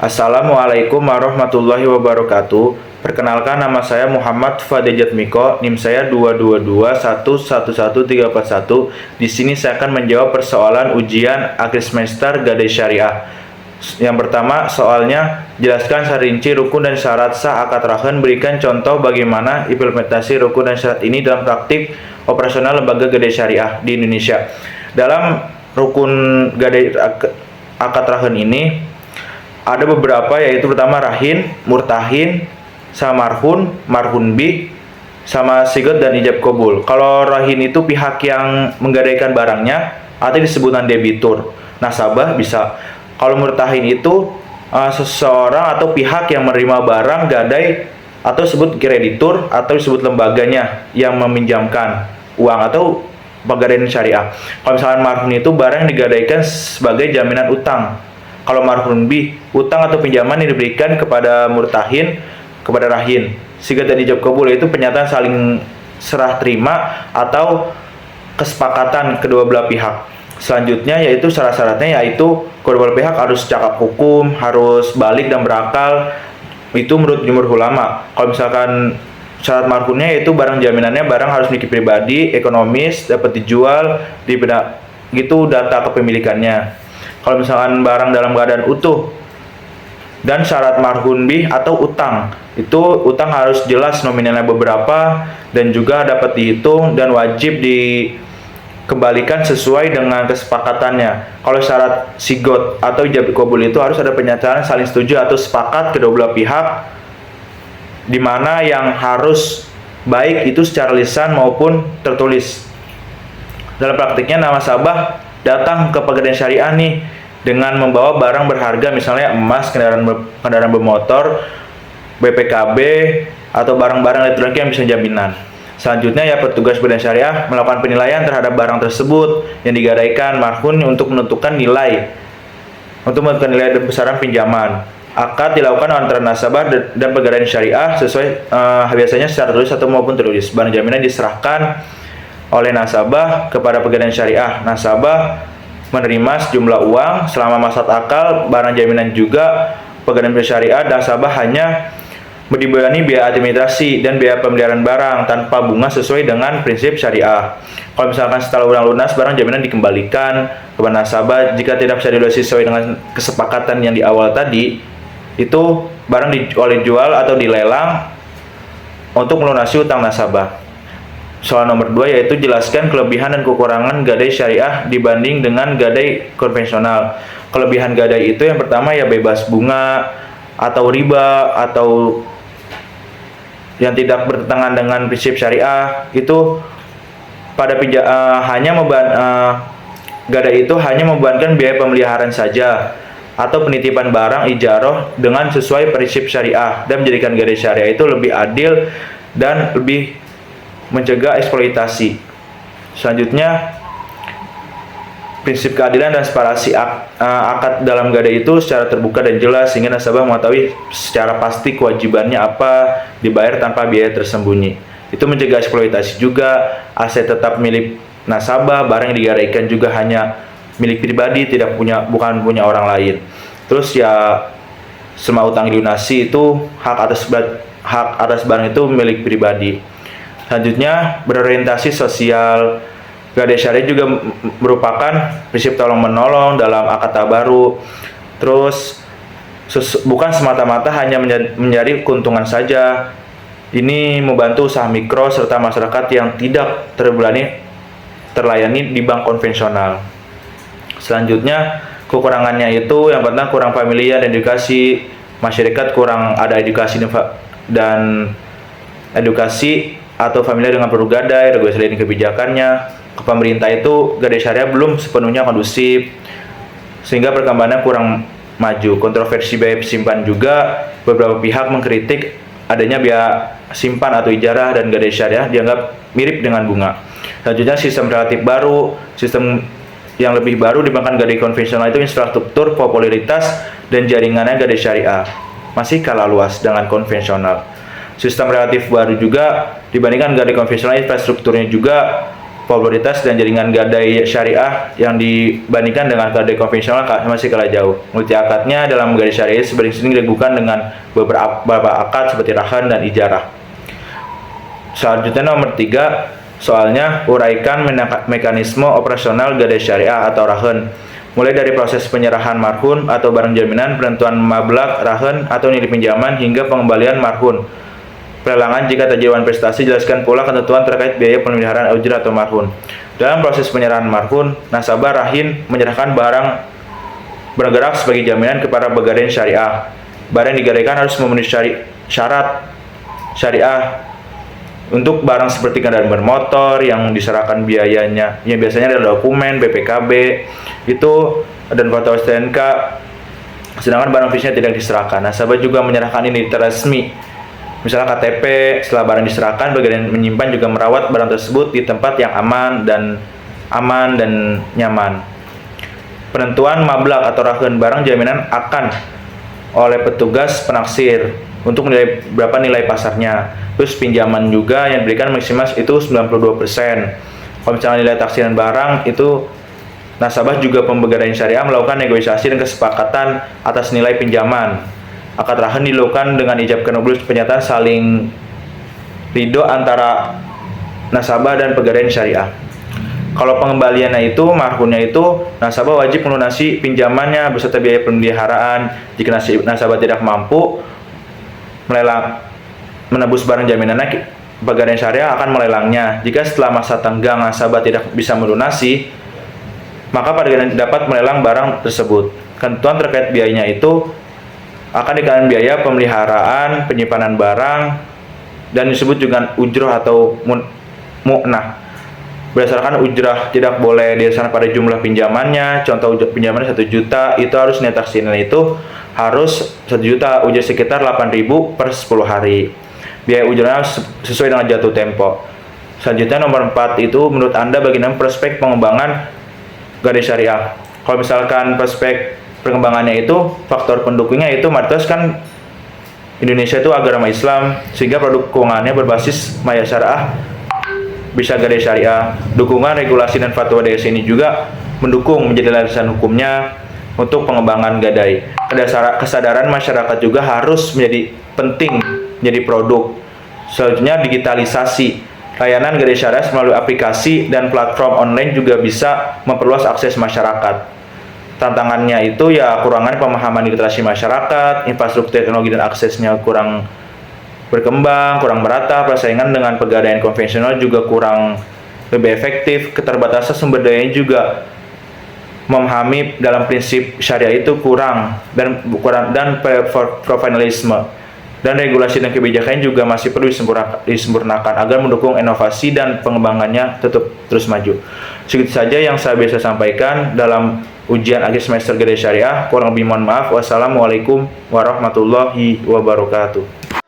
Assalamualaikum warahmatullahi wabarakatuh. Perkenalkan, nama saya Muhammad Fadejat Miko, NIM saya 222111341. Di sini saya akan menjawab persoalan ujian akhir semester Gadai Syariah. Yang pertama, soalnya jelaskan secara rinci rukun dan syarat sah akad rahn. Berikan contoh bagaimana implementasi rukun dan syarat ini dalam praktik operasional lembaga Gadai Syariah di Indonesia. Dalam rukun Gadai akad rahn ini ada beberapa, yaitu pertama rahin, murtahin, sama marhun, marhun bih, sama sigot dan ijab kabul. Kalau rahin itu pihak yang menggadaikan barangnya atau disebutkan debitur, nasabah bisa. Kalau murtahin itu seseorang atau pihak yang menerima barang gadai atau disebut kreditur atau disebut lembaganya yang meminjamkan uang atau pegadaian syariah. Kalau misalkan marhun itu barang yang digadaikan sebagai jaminan utang. Kalau marhun bih, utang atau pinjaman yang diberikan kepada murtahin kepada rahin. Sigat dan ijab kabul itu pernyataan saling serah terima atau kesepakatan kedua belah pihak. Selanjutnya yaitu syarat-syaratnya, yaitu kedua belah pihak harus cakap hukum, harus balik dan berakal. Itu menurut jumhur ulama. Kalau misalkan syarat marhunnya yaitu barang jaminannya barang harus memiliki pribadi, ekonomis, dapat dijual, gitu data kepemilikannya. Kalau misalkan barang dalam keadaan utuh. Dan syarat marhun bih atau utang, itu utang harus jelas nominalnya beberapa dan juga dapat dihitung dan wajib dikembalikan sesuai dengan kesepakatannya. Kalau syarat sigot atau ijab kabul itu harus ada pernyataan saling setuju atau sepakat kedua belah pihak, di mana yang harus baik itu secara lisan maupun tertulis. Dalam praktiknya, nasabah datang ke pegadaian syariah nih dengan membawa barang berharga, misalnya emas, kendaraan bermotor, BPKB, atau barang-barang elektronik yang bisa jaminan. Selanjutnya ya petugas pegadaian syariah melakukan penilaian terhadap barang tersebut yang digadaikan marhun untuk menentukan nilai dan besaran pinjaman. Akad dilakukan antara nasabah dan pegadaian syariah sesuai biasanya secara tulis atau maupun tertulis. Barang jaminan diserahkan oleh nasabah kepada pegadaian syariah. Nasabah menerima sejumlah uang selama masa akal barang jaminan juga. Pegadaian syariah, nasabah hanya dibebani biaya administrasi dan biaya pemeliharaan barang tanpa bunga sesuai dengan prinsip syariah. Kalau misalkan setelah uang lunas barang jaminan dikembalikan kepada nasabah. Jika tidak bisa dilunasi sesuai dengan kesepakatan yang di awal tadi, itu barang dijual atau dilelang untuk melunasi utang nasabah. Soal nomor 2 yaitu jelaskan kelebihan dan kekurangan gadai syariah dibanding dengan gadai konvensional. Kelebihan gadai itu yang pertama ya bebas bunga atau riba atau yang tidak bertentangan dengan prinsip syariah. Itu pada gadai itu hanya membebankan biaya pemeliharaan saja atau penitipan barang ijaroh dengan sesuai prinsip syariah dan menjadikan gadai syariah itu lebih adil dan lebih mencegah eksploitasi. Selanjutnya, prinsip keadilan dan separasi akad dalam gadai itu secara terbuka dan jelas sehingga nasabah mengetahui secara pasti kewajibannya apa, dibayar tanpa biaya tersembunyi. Itu mencegah eksploitasi juga. Aset tetap milik nasabah, barang yang digadaikan juga hanya milik pribadi, bukan punya orang lain. Terus ya semua utang dilunasi itu hak atas barang itu milik pribadi. Selanjutnya, berorientasi sosial. Gadai syariah juga merupakan prinsip tolong menolong dalam akad tabaru. Terus bukan semata-mata hanya mencari keuntungan saja. Ini membantu usaha mikro serta masyarakat yang tidak terlayani di bank konvensional. Selanjutnya, kekurangannya itu yang pertama kurang familiar dan edukasi masyarakat, kurang ada edukasi atau familiar dengan produk gadai, regulasi dan kebijakannya. Ke pemerintah itu gadai syariah belum sepenuhnya kondusif sehingga perkembangannya kurang maju. Kontroversi biaya simpan juga, beberapa pihak mengkritik adanya biaya simpan atau ijarah dan gadai syariah dianggap mirip dengan bunga. Selanjutnya, sistem relatif baru. Sistem yang lebih baru dibandingkan gadai konvensional itu infrastruktur, popularitas, dan jaringannya gadai syariah masih kalah luas dengan konvensional. Sistem relatif baru juga dibandingkan gadai konvensional, infrastrukturnya juga popularitas dan jaringan gadai syariah yang dibandingkan dengan gadai konvensional masih kalah jauh. Multi akadnya dalam gadai syariah sering diragukan dengan beberapa akad seperti rahan dan ijarah. Selanjutnya nomor 3, soalnya uraikan mekanisme operasional gadai syariah atau rahan, mulai dari proses penyerahan marhun atau barang jaminan, penentuan mablagh rahan atau nilai pinjaman hingga pengembalian marhun. Pelelangan jika terjadi prestasi, jelaskan pula ketentuan terkait biaya pemeliharaan ujrah atau marhun. Dalam proses penyerahan marhun, nasabah rahin menyerahkan barang bergerak sebagai jaminan kepada pegadaian syariah. Barang yang digadaikan harus memenuhi syarat syariah. Untuk barang seperti kendaraan bermotor yang diserahkan biayanya, yang biasanya adalah dokumen, BPKB, itu dan foto STNK. Sedangkan barang fisiknya tidak diserahkan. Nasabah juga menyerahkan ini resmi. Misalnya KTP, setelah barang diserahkan, bagian menyimpan juga merawat barang tersebut di tempat yang aman dan nyaman. Penentuan mablagh atau rahan barang jaminan akan oleh petugas penaksir untuk berapa nilai pasarnya. Terus pinjaman juga yang diberikan maksimal itu 92%. Kalau misalnya nilai taksiran barang itu, nasabah juga pembegadaian syariah melakukan negosiasi dan kesepakatan atas nilai pinjaman. Akad rahan dilakukan dengan ijab kabul pernyataan saling ridho antara nasabah dan pegadaian syariah. Kalau pengembaliannya itu, marhunnya itu, nasabah wajib melunasi pinjamannya beserta biaya pemeliharaan. Jika nasabah tidak mampu menebus barang jaminannya, pegadaian syariah akan melelangnya. Jika setelah masa tenggang nasabah tidak bisa melunasi, maka pegadaian dapat melelang barang tersebut. Ketentuan terkait biayanya itu akan dikenakan biaya pemeliharaan, penyimpanan barang, dan disebut juga ujroh atau mu'nah. Berdasarkan ujrah tidak boleh didasarkan pada jumlah pinjamannya. Contoh pinjamannya 1 juta, itu harus nilai taksiran itu harus 1 juta, ujrah sekitar 8.000 per 10 hari. Biaya ujrahnya sesuai dengan jatuh tempo. Selanjutnya nomor 4 itu, menurut Anda bagaimana prospek pengembangan gadai syariah? Kalau misalkan prospek perkembangannya itu, faktor pendukungnya itu mayoritas kan Indonesia itu agama Islam, sehingga produk keuangannya berbasis maya syariah, bisa gadai syariah. Dukungan regulasi dan fatwa dari sini juga mendukung menjadi landasan hukumnya untuk pengembangan gadai. Kesadaran masyarakat juga harus menjadi penting menjadi produk. Selanjutnya digitalisasi. Layanan gadai syariah melalui aplikasi dan platform online juga bisa memperluas akses masyarakat. Tantangannya itu ya kurangan pemahaman literasi masyarakat, infrastruktur teknologi dan aksesnya kurang berkembang, kurang merata, persaingan dengan pegadaian konvensional juga kurang lebih efektif, keterbatasan sumber dayanya juga memahami dalam prinsip syariah itu kurang dan profesionalisme, dan regulasi dan kebijakan juga masih perlu disempurnakan agar mendukung inovasi dan pengembangannya tetap terus maju. Segitu saja yang saya bisa sampaikan dalam ujian akhir semester gadai syariah. Kurang lebih mohon maaf. Wassalamualaikum warahmatullahi wabarakatuh.